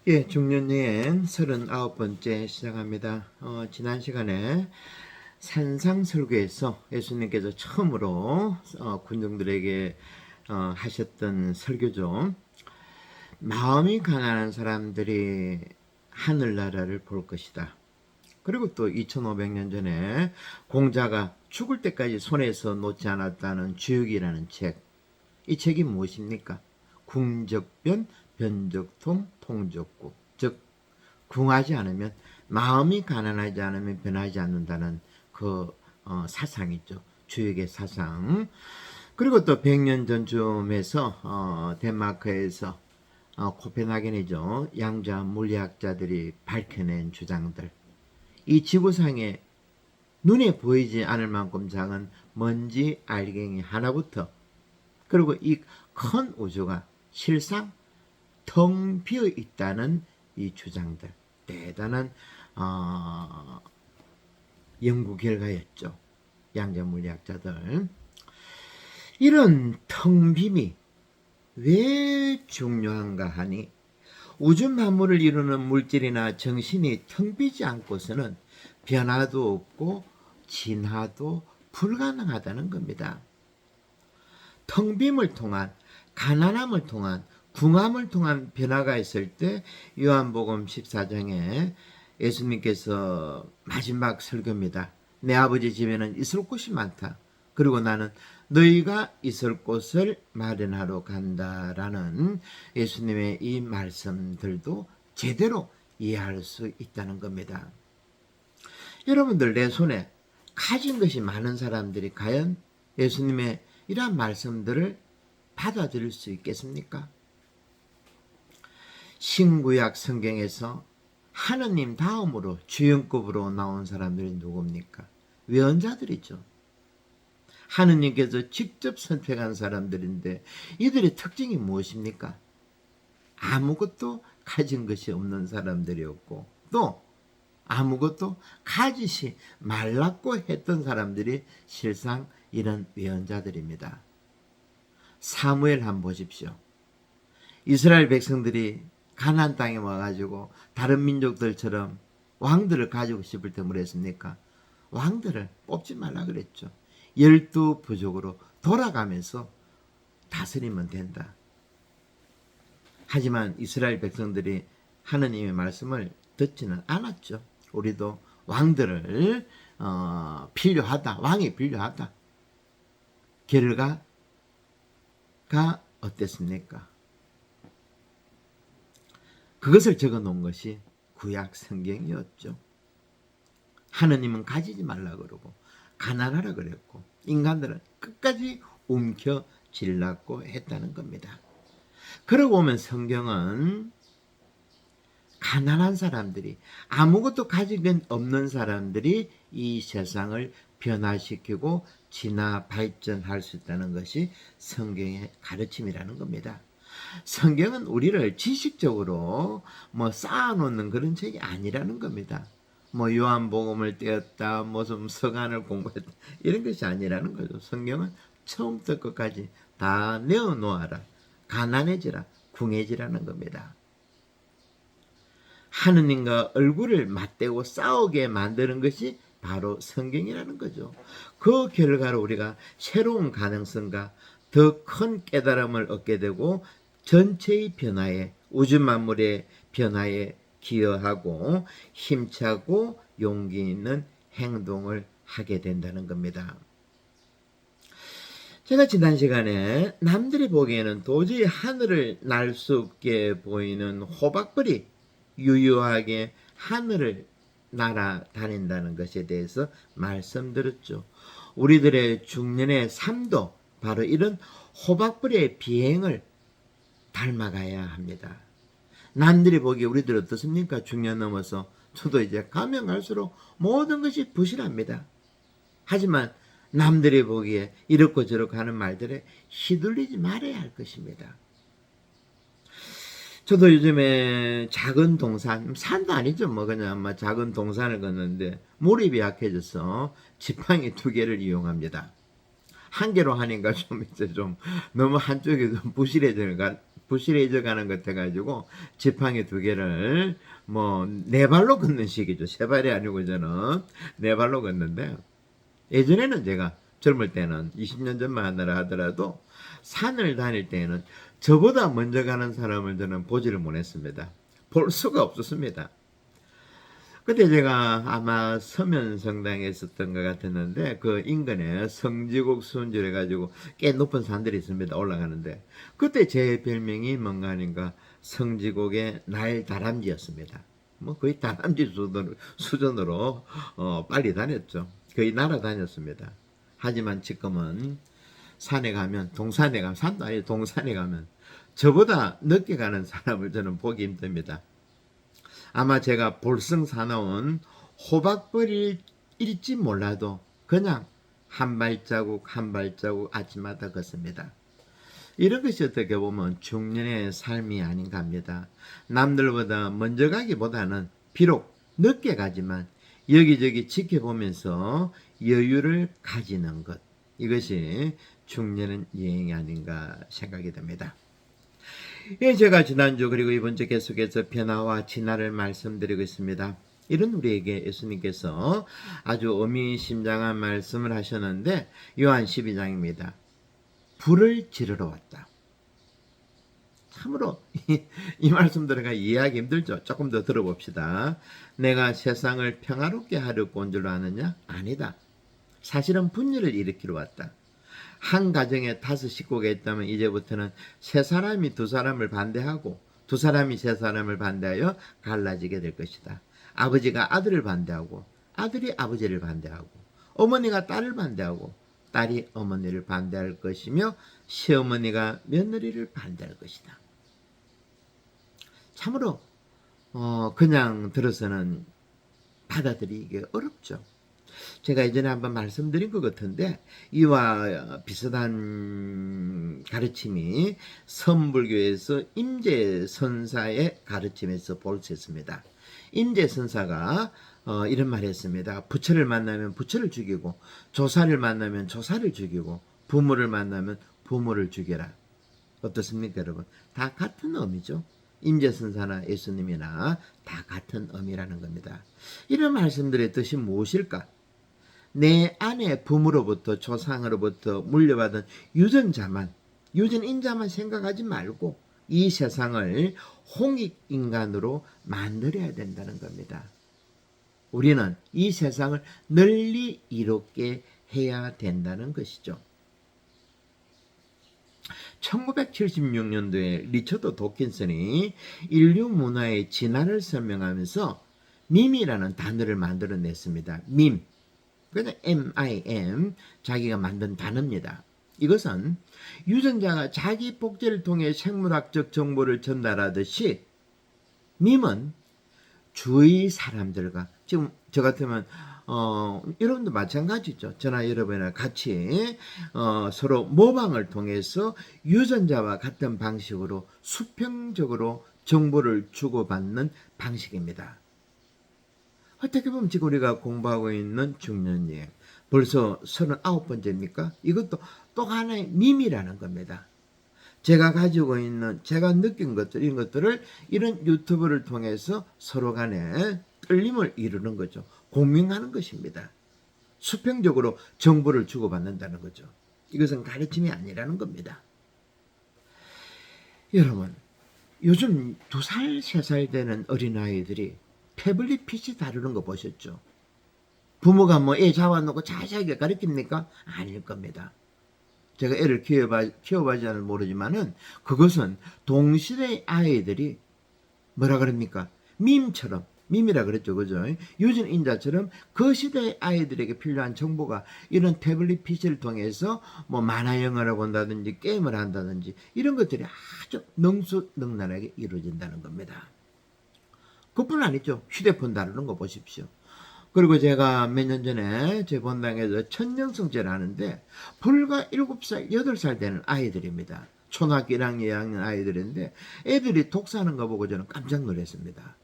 예, 중년여행 39번째 시작합니다. 지난 시간에 산상설교에서 예수님께서 처음으로 군중들에게 하셨던 설교죠. 마음이 가난한 사람들이 하늘나라를 볼 것이다. 그리고 또 2500년 전에 공자가 죽을 때까지 손에서 놓지 않았다는 주역이라는 책. 이 책이 무엇입니까? 궁적변, 변적통, 통적구. 즉 궁하지 않으면, 마음이 가난하지 않으면 변하지 않는다는 그 사상이죠. 주역의 사상. 그리고 또 100년 전쯤에서 덴마크에서 코펜하겐이죠. 양자 물리학자들이 밝혀낸 주장들. 이 지구상에 눈에 보이지 않을 만큼 작은 먼지 알갱이 하나부터, 그리고 이 큰 우주가 실상 텅 비어 있다는 이 주장들, 대단한 연구 결과였죠. 양자 물리학자들. 이런 텅 빔이 왜 중요한가 하니, 우주 만물을 이루는 물질이나 정신이 텅 비지 않고서는 변화도 없고 진화도 불가능하다는 겁니다. 텅 빔을 통한, 가난함을 통한, 궁함을 통한 변화가 있을 때 요한복음 14장에 예수님께서 마지막 설교입니다. 내 아버지 집에는 있을 곳이 많다. 그리고 나는 너희가 있을 곳을 마련하러 간다라는 예수님의 이 말씀들도 제대로 이해할 수 있다는 겁니다. 여러분들, 내 손에 가진 것이 많은 사람들이 과연 예수님의 이러한 말씀들을 받아들일 수 있겠습니까? 신구약 성경에서 하느님 다음으로 주연급으로 나온 사람들이 누굽니까? 외언자들이죠. 하느님께서 직접 선택한 사람들인데, 이들의 특징이 무엇입니까? 아무것도 가진 것이 없는 사람들이었고, 또 아무것도 가지시 말랐고 했던 사람들이 실상 이런 외언자들입니다. 사무엘 한번 보십시오. 이스라엘 백성들이 가나안 땅에 와가지고 다른 민족들처럼 왕들을 가지고 싶을 때 뭐랬습니까? 왕들을 뽑지 말라 그랬죠. 12부족으로 돌아가면서 다스리면 된다. 하지만 이스라엘 백성들이 하느님의 말씀을 듣지는 않았죠. 우리도 왕들을 필요하다, 왕이 필요하다. 결과가 어땠습니까? 그것을 적어 놓은 것이 구약 성경이었죠. 하느님은 가지지 말라 그러고 가난하라 그랬고, 인간들은 끝까지 움켜쥐려고 했다는 겁니다. 그러고 보면 성경은 가난한 사람들이, 아무것도 가진 없는 사람들이 이 세상을 변화시키고 진화 발전할 수 있다는 것이 성경의 가르침이라는 겁니다. 성경은 우리를 지식적으로 쌓아놓는 그런 책이 아니라는 겁니다. 요한복음을 떼었다, 무슨 서간을 공부했다, 이런 것이 아니라는 거죠. 성경은 처음부터 끝까지 다 내어놓아라, 가난해지라, 궁해지라는 겁니다. 하느님과 얼굴을 맞대고 싸우게 만드는 것이 바로 성경이라는 거죠. 그 결과로 우리가 새로운 가능성과 더 큰 깨달음을 얻게 되고, 전체의 변화에, 우주 만물의 변화에 기여하고 힘차고 용기 있는 행동을 하게 된다는 겁니다. 제가 지난 시간에 남들이 보기에는 도저히 하늘을 날 수 없게 보이는 호박벌이 유유하게 하늘을 날아다닌다는 것에 대해서 말씀드렸죠. 우리들의 중년의 삶도 바로 이런 호박벌의 비행을 닮아가야 합니다. 남들이 보기에 우리들 어떻습니까? 중년 넘어서 저도 이제 가면 갈수록 모든 것이 부실합니다. 하지만 남들이 보기에 이렇고 저렇고 하는 말들에 휘둘리지 말아야 할 것입니다. 저도 요즘에 작은 동산, 산도 아니죠, 그냥 작은 동산을 걷는데 몰입이 약해져서 지팡이 2개를 이용합니다. 한 개로 하니까 좀 이제 좀 너무 한쪽이 좀 부실해져 가는 것 해가지고 지팡이 두 개를 뭐 네 발로 걷는 식이죠. 세 발이 아니고 저는 네 발로 걷는데, 예전에는 제가 젊을 때는 20년 전만 하느라 하더라도 산을 다닐 때에는 저보다 먼저 가는 사람을 저는 보지를 못했습니다. 볼 수가 없었습니다. 그때 제가 아마 서면성당에 있었던 것 같았는데, 그 인근에 성지곡 순절 해가지고 꽤 높은 산들이 있습니다. 올라가는데 그때 제 별명이 뭔가 하니까 성지곡의 날다람쥐였습니다. 뭐 거의 다람쥐 수준으로 빨리 다녔죠. 거의 날아다녔습니다. 하지만 지금은 산에 가면, 동산에 가면, 산도 아니고 동산에 가면 저보다 늦게 가는 사람을 저는 보기 힘듭니다. 아마 제가 볼성 사나운 호박벌일지 몰라도 그냥 한 발자국 한 발자국 아침마다 걷습니다. 이런 것이 어떻게 보면 중년의 삶이 아닌가 합니다. 남들보다 먼저 가기보다는 비록 늦게 가지만 여기저기 지켜보면서 여유를 가지는 것, 이것이 중년의 여행이 아닌가 생각이 됩니다. 예, 제가 지난주 그리고 이번 주 계속해서 변화와 진화를 말씀드리고 있습니다. 이런 우리에게 예수님께서 아주 의미심장한 말씀을 하셨는데, 요한 12장입니다. 불을 지르러 왔다. 참으로 이 말씀 들어가 이해하기 힘들죠. 조금 더 들어봅시다. 내가 세상을 평화롭게 하려고 온 줄로 아느냐? 아니다. 사실은 분열을 일으키러 왔다. 한 가정에 5 식구가 있다면 이제부터는 세 사람이 두 사람을 반대하고 두 사람이 세 사람을 반대하여 갈라지게 될 것이다. 아버지가 아들을 반대하고 아들이 아버지를 반대하고 어머니가 딸을 반대하고 딸이 어머니를 반대할 것이며 시어머니가 며느리를 반대할 것이다. 참으로 그냥 들어서는 받아들이기 어렵죠. 제가 예전에 한번 말씀드린 것 같은데, 이와 비슷한 가르침이 선불교에서 임재선사의 가르침에서 볼 수 있습니다. 임재선사가 이런 말을 했습니다. 부처를 만나면 부처를 죽이고, 조사를 만나면 조사를 죽이고, 부모를 만나면 부모를 죽여라. 어떻습니까, 여러분? 다 같은 의미죠. 임재선사나 예수님이나 다 같은 의미라는 겁니다. 이런 말씀들의 뜻이 무엇일까? 내 안에 부모로부터 조상으로부터 물려받은 유전인자만 생각하지 말고 이 세상을 홍익인간으로 만들어야 된다는 겁니다. 우리는 이 세상을 널리 이롭게 해야 된다는 것이죠. 1976년도에 리처드 도킨슨이 인류 문화의 진화를 설명하면서 밈이라는 단어를 만들어냈습니다. 밈. 그냥 MIM, 자기가 만든 단어입니다. 이것은 유전자가 자기 복제를 통해 생물학적 정보를 전달하듯이 밈은 주위 사람들과, 지금 저 같으면 여러분도 마찬가지죠. 저나 여러분이랑 같이 서로 모방을 통해서 유전자와 같은 방식으로 수평적으로 정보를 주고받는 방식입니다. 어떻게 보면 지금 우리가 공부하고 있는 중년여행 벌써 39번째입니까? 이것도 또 하나의 밈이라는 겁니다. 제가 가지고 있는, 제가 느낀 것들, 이런 것들을 이런 유튜브를 통해서 서로 간에 떨림을 이루는 거죠. 공유하는 것입니다. 수평적으로 정보를 주고받는다는 거죠. 이것은 가르침이 아니라는 겁니다. 여러분, 요즘 2살, 3살 되는 어린아이들이 태블릿 PC 다루는 거 보셨죠? 부모가 뭐 애 잡아놓고 자세하게 가르칩니까? 아닐 겁니다. 제가 애를 키워봐야지는 모르지만은 그것은 동시대의 아이들이 뭐라 그럽니까? 밈이라 그랬죠. 그죠? 유전인자처럼 그 시대의 아이들에게 필요한 정보가 이런 태블릿 PC를 통해서 뭐 만화 영화를 본다든지 게임을 한다든지 이런 것들이 아주 능수능란하게 이루어진다는 겁니다. 그뿐 아니죠. 휴대폰 다루는 거 보십시오. 그리고 제가 몇 년 전에 제 본당에서 천년성제를 하는데 불과 7살, 8살 되는 아이들입니다. 초등학교 1학년, 2학년 아이들인데 애들이 독서하는 거 보고 저는 깜짝 놀랐습니다.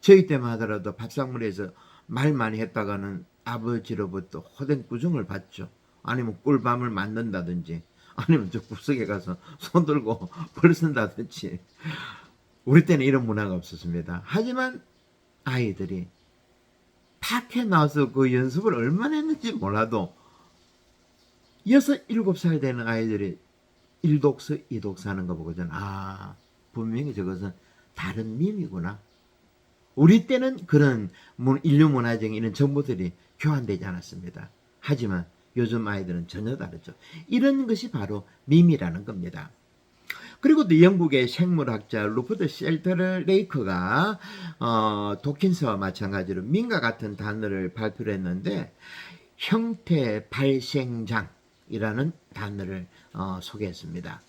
저희 때만 하더라도 밥상머리에서 말 많이 했다가는 아버지로부터 호된 꾸중을 받죠. 아니면 꿀밤을 맞는다든지 아니면 저 구석에 가서 손 들고 벌 쓴다든지. 우리 때는 이런 문화가 없었습니다. 하지만 아이들이 탁해 나와서 그 연습을 얼마나 했는지 몰라도 6, 7살 되는 아이들이 1독서, 2독서 하는 거 보고 저는 분명히 저것은 다른 밈이구나. 우리 때는 그런 인류 문화적인 이런 정보들이 교환되지 않았습니다. 하지만 요즘 아이들은 전혀 다르죠. 이런 것이 바로 밈이라는 겁니다. 그리고 또 영국의 생물학자 루퍼트 셀터레이크가 도킨스와 마찬가지로 밈과 같은 단어를 발표를 했는데 형태 발생장이라는 단어를 소개했습니다.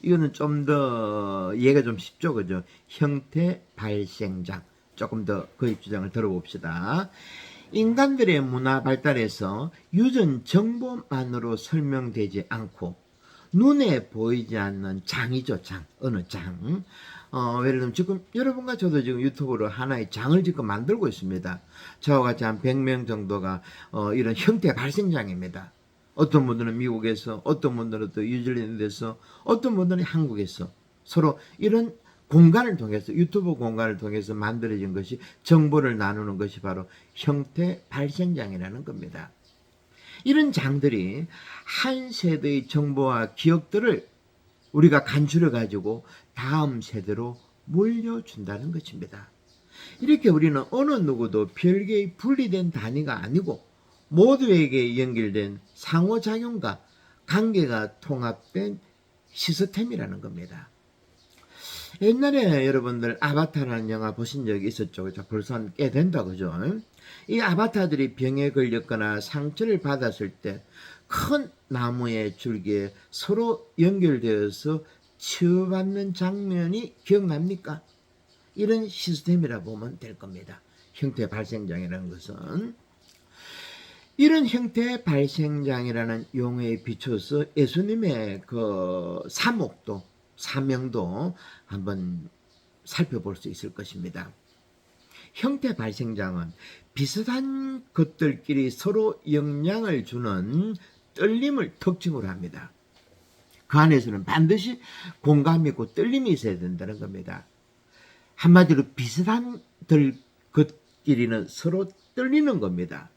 이거는 좀 더 이해가 좀 쉽죠, 그죠? 형태 발생장. 조금 더 그 주장을 들어봅시다. 인간들의 문화 발달에서 유전 정보만으로 설명되지 않고 눈에 보이지 않는 장이죠, 장. 어느 장. 예를 들면 지금 여러분과 저도 지금 유튜브로 하나의 장을 지금 만들고 있습니다. 저와 같이 한 100명 정도가 이런 형태 발생장입니다. 어떤 분들은 미국에서, 어떤 분들은 또 뉴질랜드에서, 어떤 분들은 한국에서 서로 이런 공간을 통해서, 유튜브 공간을 통해서 만들어진 것이, 정보를 나누는 것이 바로 형태 발생장이라는 겁니다. 이런 장들이 한 세대의 정보와 기억들을 우리가 간추려 가지고 다음 세대로 물려준다는 것입니다. 이렇게 우리는 어느 누구도 별개의 분리된 단위가 아니고 모두에게 연결된 상호작용과 관계가 통합된 시스템이라는 겁니다. 옛날에 여러분들 아바타라는 영화 보신 적이 있었죠. 벌써 꽤 된다, 그죠? 이 아바타들이 병에 걸렸거나 상처를 받았을 때 큰 나무의 줄기에 서로 연결되어서 치유받는 장면이 기억납니까? 이런 시스템이라 보면 될 겁니다. 형태 발생장이라는 것은. 이런 형태 발생장이라는 용어에 비춰서 예수님의 그 사명도 한번 살펴볼 수 있을 것입니다. 형태 발생장은 비슷한 것들끼리 서로 영향을 주는 떨림을 특징으로 합니다. 그 안에서는 반드시 공감이 있고 떨림이 있어야 된다는 겁니다. 한마디로 비슷한 것끼리는 서로 떨리는 겁니다.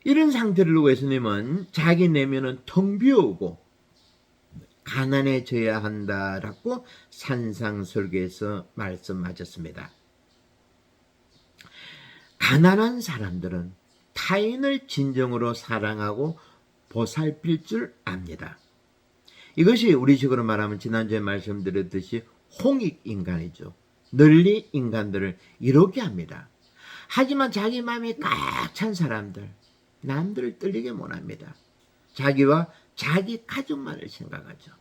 이런 상태를 예수님은 자기 내면은 텅 비어오고 가난해져야 한다라고 산상설교에서 말씀하셨습니다. 가난한 사람들은 타인을 진정으로 사랑하고 보살필 줄 압니다. 이것이 우리식으로 말하면 지난주에 말씀드렸듯이 홍익인간이죠. 널리 인간들을 이롭게 합니다. 하지만 자기 마음이 꽉 찬 사람들, 남들을 떨리게 못합니다. 자기와 자기 가족만을 생각하죠.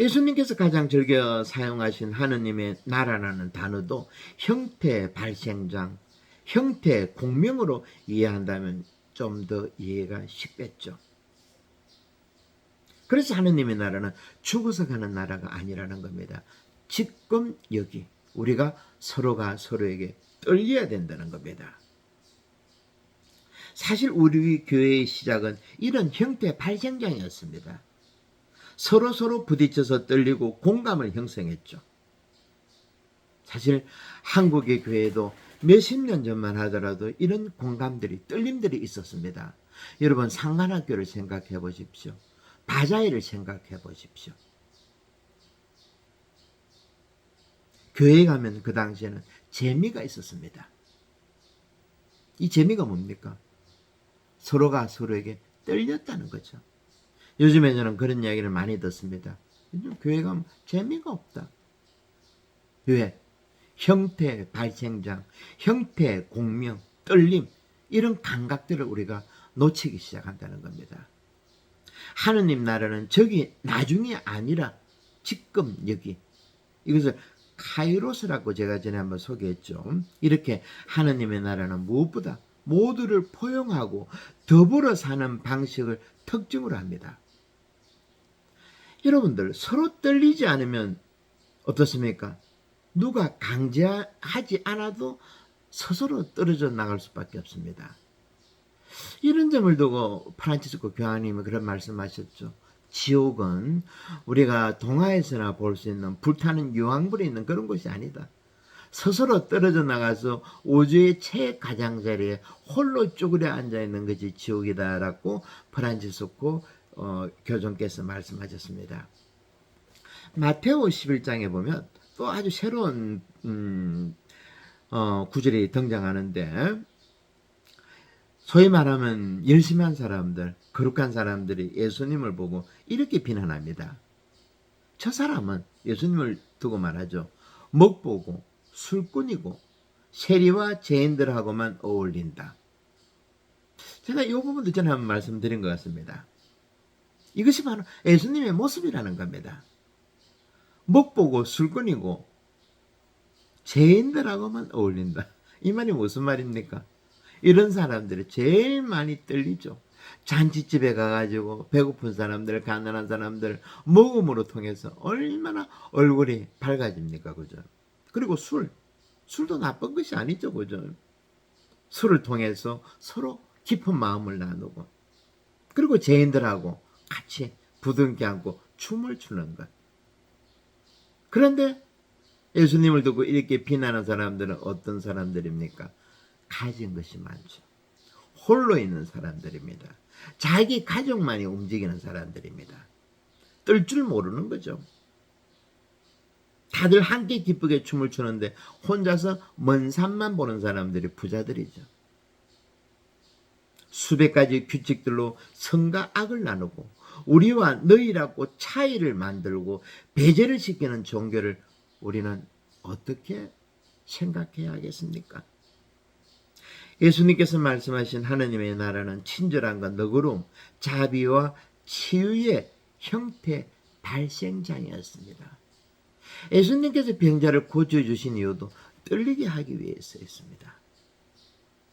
예수님께서 가장 즐겨 사용하신 하느님의 나라라는 단어도 형태 발생장, 형태 공명으로 이해한다면 좀 더 이해가 쉽겠죠. 그래서 하느님의 나라는 죽어서 가는 나라가 아니라는 겁니다. 지금 여기 우리가 서로가 서로에게 떨려야 된다는 겁니다. 사실 우리 교회의 시작은 이런 형태 발생장이었습니다. 서로 부딪혀서 떨리고 공감을 형성했죠. 사실 한국의 교회도 몇십 년 전만 하더라도 이런 공감들이, 떨림들이 있었습니다. 여러분 상관학교를 생각해 보십시오. 바자회를 생각해 보십시오. 교회에 가면 그 당시에는 재미가 있었습니다. 이 재미가 뭡니까? 서로가 서로에게 떨렸다는 거죠. 요즘에 저는 그런 이야기를 많이 듣습니다. 요즘 교회 가면 재미가 없다. 왜? 형태 발생장, 형태 공명, 떨림, 이런 감각들을 우리가 놓치기 시작한다는 겁니다. 하느님 나라는 저기 나중이 아니라 지금 여기. 이것을 카이로스라고 제가 전에 한번 소개했죠. 이렇게 하느님의 나라는 무엇보다 모두를 포용하고 더불어 사는 방식을 특징으로 합니다. 여러분들 서로 떨리지 않으면 어떻습니까? 누가 강제하지 않아도 스스로 떨어져 나갈 수밖에 없습니다. 이런 점을 두고 프란치스코 교황님이 그런 말씀하셨죠. 지옥은 우리가 동화에서나 볼 수 있는 불타는 유황불이 있는 그런 곳이 아니다. 스스로 떨어져 나가서 우주의 최가장자리에 홀로 쭈그려 앉아있는 것이 지옥이다라고 프란치스코 교종께서 말씀하셨습니다. 마테오 11장에 보면 또 아주 새로운 구절이 등장하는데, 소위 말하면 열심히 한 사람들, 거룩한 사람들이 예수님을 보고 이렇게 비난합니다. 저 사람은, 예수님을 두고 말하죠, 먹보고 술꾼이고 세리와 죄인들하고만 어울린다. 제가 이 부분도 전에 한번 말씀드린 것 같습니다. 이것이 바로 예수님의 모습이라는 겁니다. 먹보고 술꾼이고 죄인들하고만 어울린다. 이 말이 무슨 말입니까? 이런 사람들이 제일 많이 떨리죠. 잔치집에 가가지고 배고픈 사람들, 가난한 사람들 먹음으로 통해서 얼마나 얼굴이 밝아집니까? 그죠? 그리고 술도 나쁜 것이 아니죠. 그죠? 술을 통해서 서로 깊은 마음을 나누고, 그리고 죄인들하고 같이 부둥켜 안고 춤을 추는 것. 그런데 예수님을 두고 이렇게 비난하는 사람들은 어떤 사람들입니까? 가진 것이 많죠. 홀로 있는 사람들입니다. 자기 가족만이 움직이는 사람들입니다. 뜰 줄 모르는 거죠. 다들 함께 기쁘게 춤을 추는데 혼자서 먼 산만 보는 사람들이 부자들이죠. 수백 가지 규칙들로 선과 악을 나누고 우리와 너희라고 차이를 만들고 배제를 시키는 종교를 우리는 어떻게 생각해야 하겠습니까? 예수님께서 말씀하신 하느님의 나라는 친절함과 너그러움, 자비와 치유의 형태 발생장이었습니다. 예수님께서 병자를 고쳐해 주신 이유도 떨리게 하기 위해서였습니다.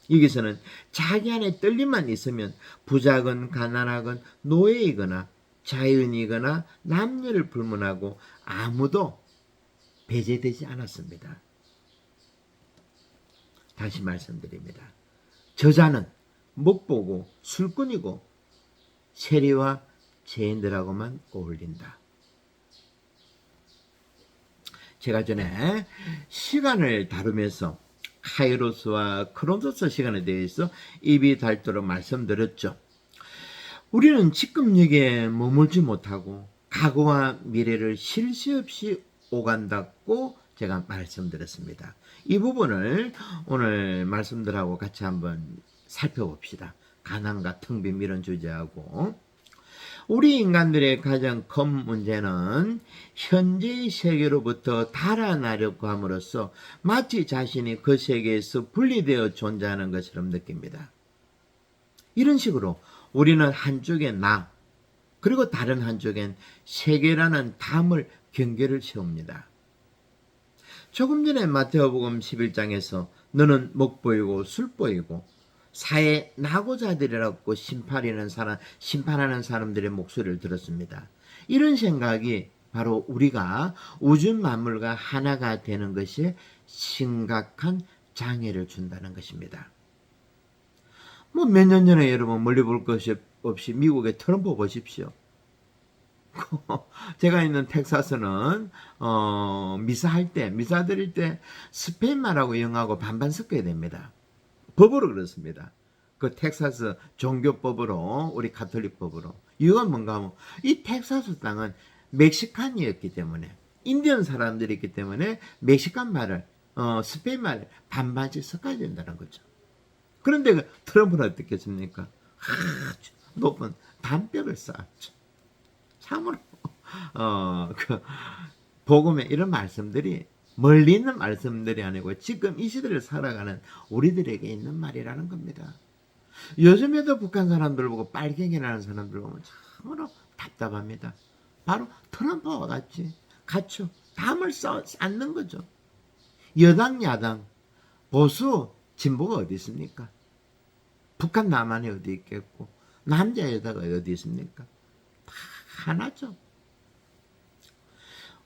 여기서는 자기 안에 떨림만 있으면 부자건 가난하건 노예이거나 자연이거나 남녀를 불문하고 아무도 배제되지 않았습니다. 다시 말씀드립니다. 저자는 먹보고 술꾼이고 세리와 죄인들하고만 어울린다. 제가 전에 시간을 다루면서 카이로스와 크로노스 시간에 대해서 입이 닳도록 말씀드렸죠. 우리는 지금 여기에 머물지 못하고 과거와 미래를 쉴 새 없이 오간다고 제가 말씀드렸습니다. 이 부분을 오늘 말씀들하고 같이 한번 살펴봅시다. 가난과 텅 빈 이런 주제하고, 우리 인간들의 가장 큰 문제는 현재의 세계로부터 달아나려고 함으로써 마치 자신이 그 세계에서 분리되어 존재하는 것처럼 느낍니다. 이런 식으로 우리는 한쪽에 나, 그리고 다른 한쪽엔 세계라는 담을 경계를 세웁니다. 조금 전에 마태복음 11장에서 너는 먹보이고 술보이고 사회 낙오자들이라고 심판하는 사람들의 목소리를 들었습니다. 이런 생각이 바로 우리가 우주 만물과 하나가 되는 것에 심각한 장애를 준다는 것입니다. 몇 년 전에 여러분 멀리 볼 것이 없이 미국의 트럼프 보십시오. 제가 있는 텍사스는 미사 드릴 때 스페인말하고 영어하고 반반 섞어야 됩니다. 법으로 그렇습니다. 그 텍사스 종교법으로, 우리 가톨릭법으로. 이유가 뭔가 하면 이 텍사스 땅은 멕시칸이었기 때문에, 인디언 사람들이 있기 때문에 멕시칸 말을 스페인 말을 반반씩 섞어야 된다는 거죠. 그런데 그 트럼프는 어떻게 했습니까? 아주 높은 담벽을 쌓았죠. 참으로 복음의 이런 말씀들이 멀리 있는 말씀들이 아니고 지금 이 시대를 살아가는 우리들에게 있는 말이라는 겁니다. 요즘에도 북한 사람들 보고 빨갱이라는 사람들 보면 참으로 답답합니다. 바로 트럼프와 같이 갖춰 담을 쌓는 거죠. 여당 야당 보수 진보가 어디 있습니까? 북한 남한이 어디 있겠고 남자 여자가 어디 있습니까? 다 하나죠.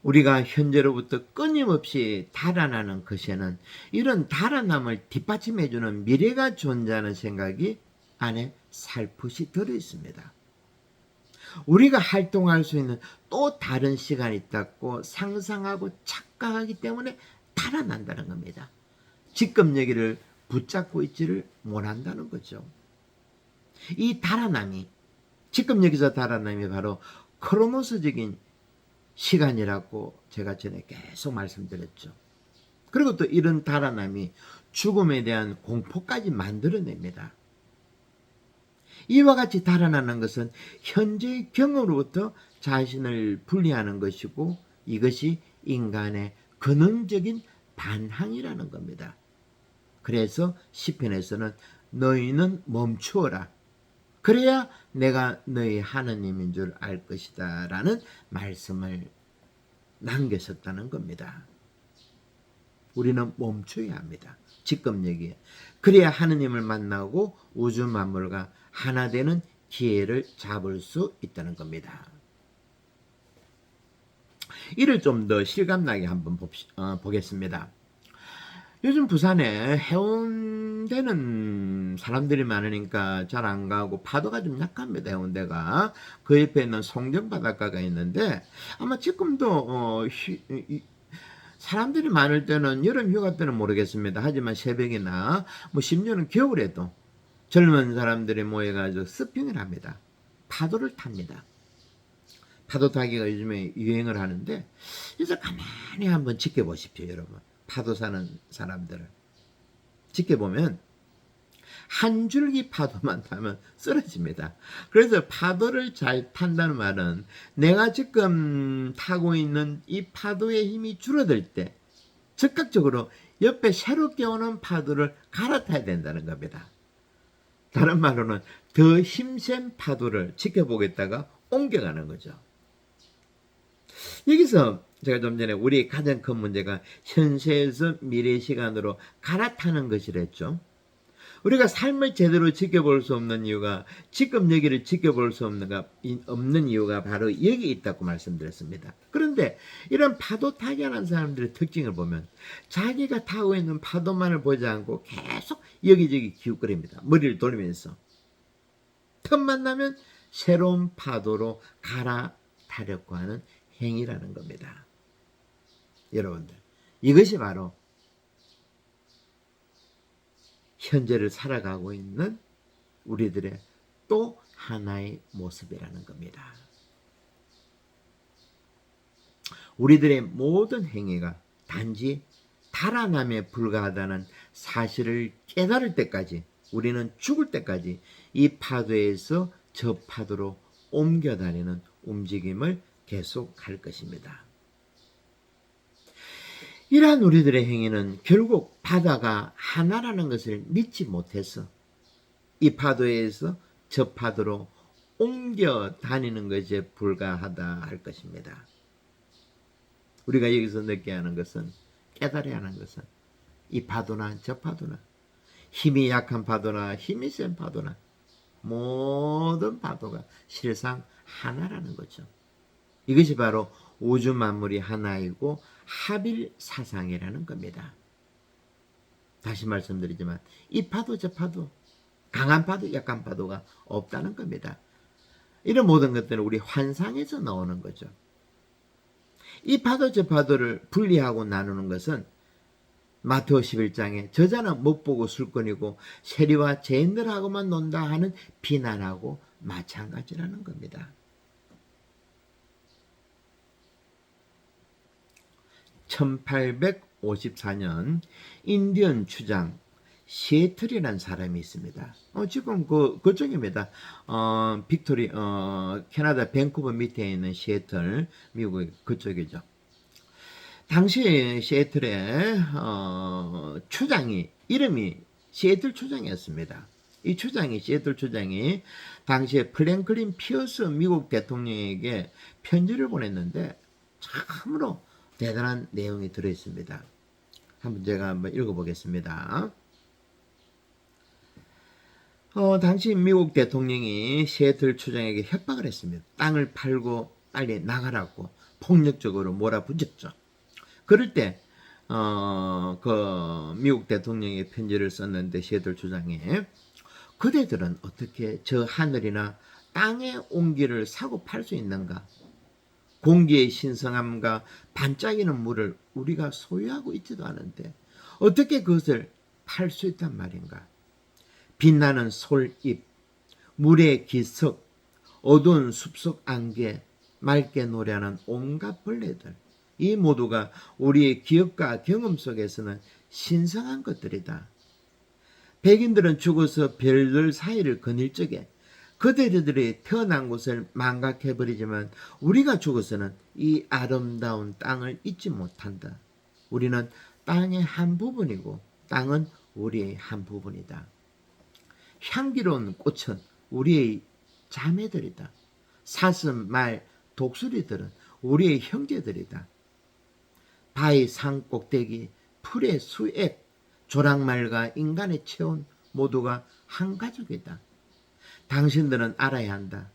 우리가 현재로부터 끊임없이 달아나는 것에는 이런 달아남을 뒷받침해주는 미래가 존재하는 생각이 안에 살포시 들어 있습니다. 우리가 활동할 수 있는 또 다른 시간이 있다고 상상하고 착각하기 때문에 달아난다는 겁니다. 지금 여기를 붙잡고 있지를 못한다는 거죠. 이 달아남이, 지금 여기서 달아남이 바로 크로노스적인 시간이라고 제가 전에 계속 말씀드렸죠. 그리고 또 이런 달아남이 죽음에 대한 공포까지 만들어냅니다. 이와 같이 달아나는 것은 현재의 경험으로부터 자신을 분리하는 것이고 이것이 인간의 근원적인 반항이라는 겁니다. 그래서 시편에서는 너희는 멈추어라. 그래야 내가 너희 하느님인 줄 알 것이다 라는 말씀을 남겼었다는 겁니다. 우리는 멈춰야 합니다. 지금 여기에. 그래야 하느님을 만나고 우주 만물과 하나 되는 기회를 잡을 수 있다는 겁니다. 이를 좀 더 실감나게 한번 보겠습니다. 요즘 부산에 해운대는 사람들이 많으니까 잘 안 가고 파도가 좀 약합니다. 해운대가. 그 옆에 있는 송정 바닷가가 있는데 아마 지금도 사람들이 많을 때는 여름 휴가 때는 모르겠습니다. 하지만 새벽이나 뭐 심지어는 겨울에도 젊은 사람들이 모여가지고 서핑을 합니다. 파도를 탑니다. 파도 타기가 요즘에 유행을 하는데 이제 가만히 한번 지켜보십시오. 여러분. 파도 사는 사람들을 지켜보면 한 줄기 파도만 타면 쓰러집니다. 그래서 파도를 잘 탄다는 말은 내가 지금 타고 있는 이 파도의 힘이 줄어들 때 즉각적으로 옆에 새롭게 오는 파도를 갈아타야 된다는 겁니다. 다른 말로는 더 힘센 파도를 지켜보겠다가 옮겨가는 거죠. 여기서 제가 좀 전에 우리 가장 큰 문제가 현세에서 미래 시간으로 갈아타는 것이랬죠. 우리가 삶을 제대로 지켜볼 수 없는 이유가 지금 여기를 지켜볼 수 없는 이유가 바로 여기 있다고 말씀드렸습니다. 그런데 이런 파도 타기 하는 사람들의 특징을 보면 자기가 타고 있는 파도만을 보지 않고 계속 여기저기 기웃거립니다. 머리를 돌리면서 틈만 나면 새로운 파도로 갈아타려고 하는 행위라는 겁니다. 여러분들, 이것이 바로 현재를 살아가고 있는 우리들의 또 하나의 모습이라는 겁니다. 우리들의 모든 행위가 단지 달아남에 불과하다는 사실을 깨달을 때까지, 우리는 죽을 때까지 이 파도에서 저 파도로 옮겨 다니는 움직임을 계속할 것입니다. 이러한 우리들의 행위는 결국 바다가 하나라는 것을 믿지 못해서 이 파도에서 저 파도로 옮겨 다니는 것에 불과하다 할 것입니다. 우리가 여기서 느껴야 하는 것은, 깨달아야 하는 것은 이 파도나 저 파도나 힘이 약한 파도나 힘이 센 파도나 모든 파도가 실상 하나라는 거죠. 이것이 바로 우주 만물이 하나이고 합일 사상이라는 겁니다. 다시 말씀드리지만 이 파도 저 파도, 강한 파도 약한 파도가 없다는 겁니다. 이런 모든 것들은 우리 환상에서 나오는 거죠. 이 파도 저 파도를 분리하고 나누는 것은 마태오 11장에 저자는 못 보고 술꾼이고 세리와 죄인들하고만 논다 하는 비난하고 마찬가지라는 겁니다. 1854년 인디언 추장 시애틀이라는 사람이 있습니다. 지금 그쪽입니다. 빅토리, 캐나다 밴쿠버 밑에 있는 시애틀, 미국의 그쪽이죠. 당시 시애틀의 추장이 이름이 시애틀 추장이었습니다. 이 추장이, 시애틀 추장이 당시에 플랭클린 피어스 미국 대통령에게 편지를 보냈는데 참으로 대단한 내용이 들어있습니다. 제가 한번 읽어보겠습니다. 당시 미국 대통령이 시애틀 추장에게 협박을 했습니다. 땅을 팔고 빨리 나가라고 폭력적으로 몰아붙였죠. 그럴 때 그 미국 대통령이 편지를 썼는데 시애틀 추장에 그대들은 어떻게 저 하늘이나 땅의 온기를 사고 팔 수 있는가? 공기의 신성함과 반짝이는 물을 우리가 소유하고 있지도 않은데 어떻게 그것을 팔 수 있단 말인가? 빛나는 솔잎, 물의 기석, 어두운 숲속 안개, 맑게 노래하는 온갖 벌레들, 이 모두가 우리의 기억과 경험 속에서는 신성한 것들이다. 백인들은 죽어서 별들 사이를 거닐 적에 그들이 태어난 곳을 망각해버리지만 우리가 죽어서는 이 아름다운 땅을 잊지 못한다. 우리는 땅의 한 부분이고 땅은 우리의 한 부분이다. 향기로운 꽃은 우리의 자매들이다. 사슴, 말, 독수리들은 우리의 형제들이다. 바위 산 꼭대기, 풀의 수액, 조랑말과 인간의 체온 모두가 한 가족이다. 당신들은 알아야 한다.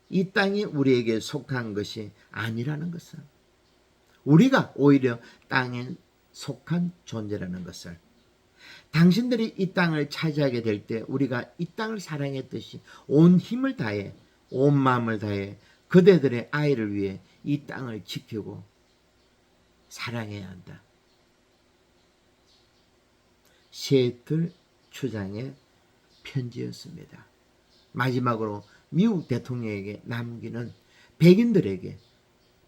이 땅이 우리에게 속한 것이 아니라는 것을. 우리가 오히려 땅에 속한 존재라는 것을. 당신들이 이 땅을 차지하게 될 때 우리가 이 땅을 사랑했듯이 온 힘을 다해, 온 마음을 다해 그대들의 아이를 위해 이 땅을 지키고 사랑해야 한다. 시애틀 주장의 편지였습니다. 마지막으로 미국 대통령에게 남기는 백인들에게,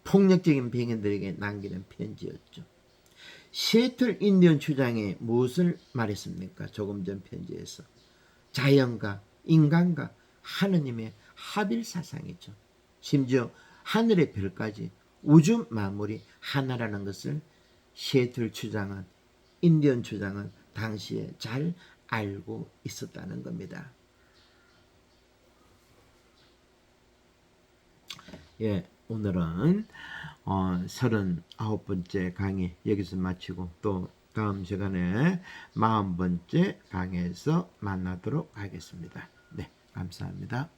폭력적인 백인들에게 남기는 편지였죠. 시애틀 인디언 주장이 무엇을 말했습니까? 조금 전 편지에서 자연과 인간과 하느님의 합일 사상이죠. 심지어 하늘의 별까지 우주 만물이 하나라는 것을 시애틀 주장은, 인디언 주장은 당시에 잘 알고 있었다는 겁니다. 예, 오늘은 39번째 강의 여기서 마치고 또 다음 시간에 40번째 강의에서 만나도록 하겠습니다. 네, 감사합니다.